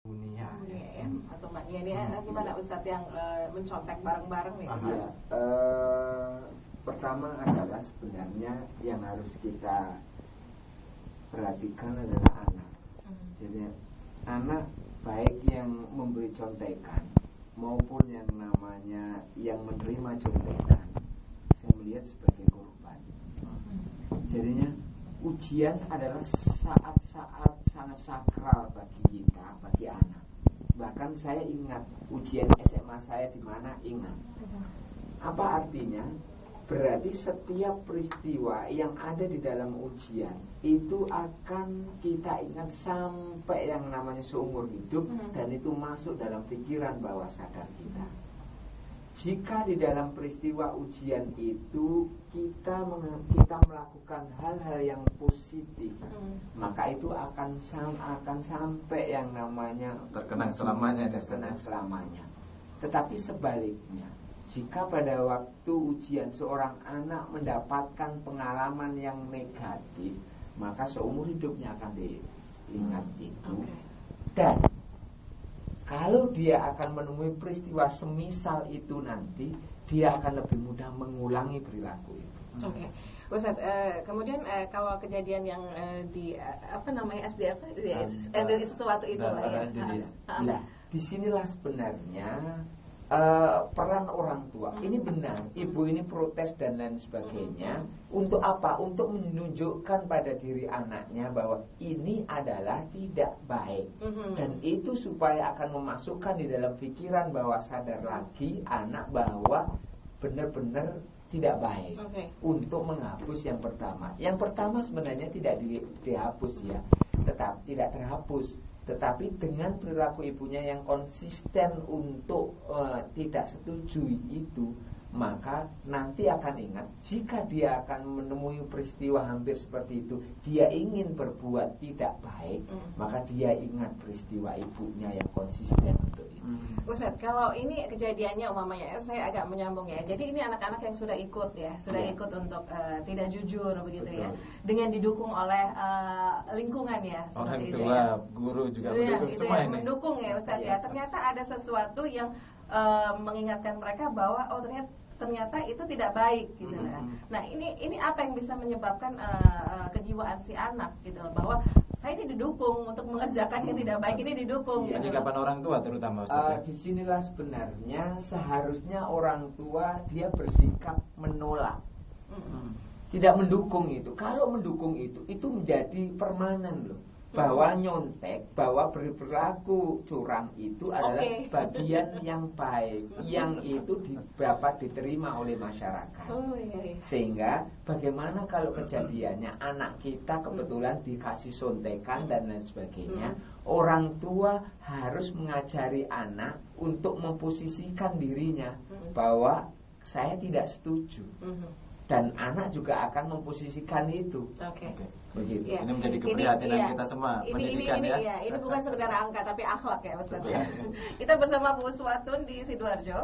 Munia ya, atau Mbak Nia ini gimana Ustadz yang mencontek bareng-bareng nih? Ya, pertama adalah sebenarnya yang harus kita perhatikan adalah anak. Jadi anak baik yang memberi contekan maupun yang namanya yang menerima contekan, saya melihat sebagai korban. Jadinya ujian adalah saat-saat sangat sakral bagi kita, bagi anak. Bahkan saya ingat ujian SMA saya di mana, ingat. Apa artinya? Berarti setiap peristiwa yang ada di dalam ujian itu akan kita ingat sampai yang namanya seumur hidup, dan itu masuk dalam pikiran bawah sadar kita. Jika di dalam peristiwa ujian itu kita melakukan hal-hal yang positif, maka itu akan sampai yang namanya terkenang selamanya. Tetapi sebaliknya, jika pada waktu ujian seorang anak mendapatkan pengalaman yang negatif, maka seumur hidupnya akan diingat itu. Dan kalau dia akan menemui peristiwa semisal itu nanti, dia akan lebih mudah mengulangi perilaku itu. Oke, Ustadz, kemudian kalau kejadian yang di SD sesuatu itu lah ya. Nah, disinilah sebenarnya peran orang tua. Ini benar, ibu ini protes dan lain sebagainya. Untuk apa? Untuk menunjukkan pada diri anaknya bahwa ini adalah tidak baik. Dan itu supaya akan memasukkan di dalam pikiran bahwa sadar lagi anak bahwa benar-benar tidak baik. Untuk menghapus yang pertama. Yang pertama sebenarnya tidak dihapus ya, tetap tidak terhapus. Tetapi dengan perilaku ibunya yang konsisten untuk tidak setuju itu, maka nanti akan ingat, jika dia akan menemui peristiwa hampir seperti itu, dia ingin berbuat tidak baik, maka dia ingat peristiwa ibunya yang konsisten untuk itu. Ustadz, kalau ini kejadiannya umpamanya, saya agak menyambung ya. Jadi ini anak-anak yang sudah ikut ya, ikut untuk tidak jujur begitu. Betul. Ya, dengan didukung oleh lingkungan ya, orang tua, ya. Guru juga mendukung itu semua yang ini. Mendukung ya Ustadz ya. Ternyata ada sesuatu yang mengingatkan mereka bahwa ternyata itu tidak baik gitu kan. Nah, ini apa yang bisa menyebabkan kejiwaan si anak gitu, bahwa saya ini didukung untuk mengerjakan yang tidak baik, ini didukung. Penyikapan orang tua terutama Ustaz. Disinilah sebenarnya seharusnya orang tua dia bersikap menolak, tidak mendukung itu. Kalau mendukung itu menjadi permanen loh. Bahwa nyontek, bahwa berperilaku curang itu adalah bagian yang baik, yang itu dapat diterima oleh masyarakat. Sehingga bagaimana kalau kejadiannya anak kita kebetulan dikasih sontekan dan lain sebagainya, orang tua harus mengajari anak untuk memposisikan dirinya bahwa saya tidak setuju. Dan anak juga akan memposisikan itu. Begitu. Ini menjadi keprihatinan kita semua. Pendidikan ini bukan sekedar angka tapi akhlak ya Ustaz. Kita bersama Bu Uswatun di Sidoarjo.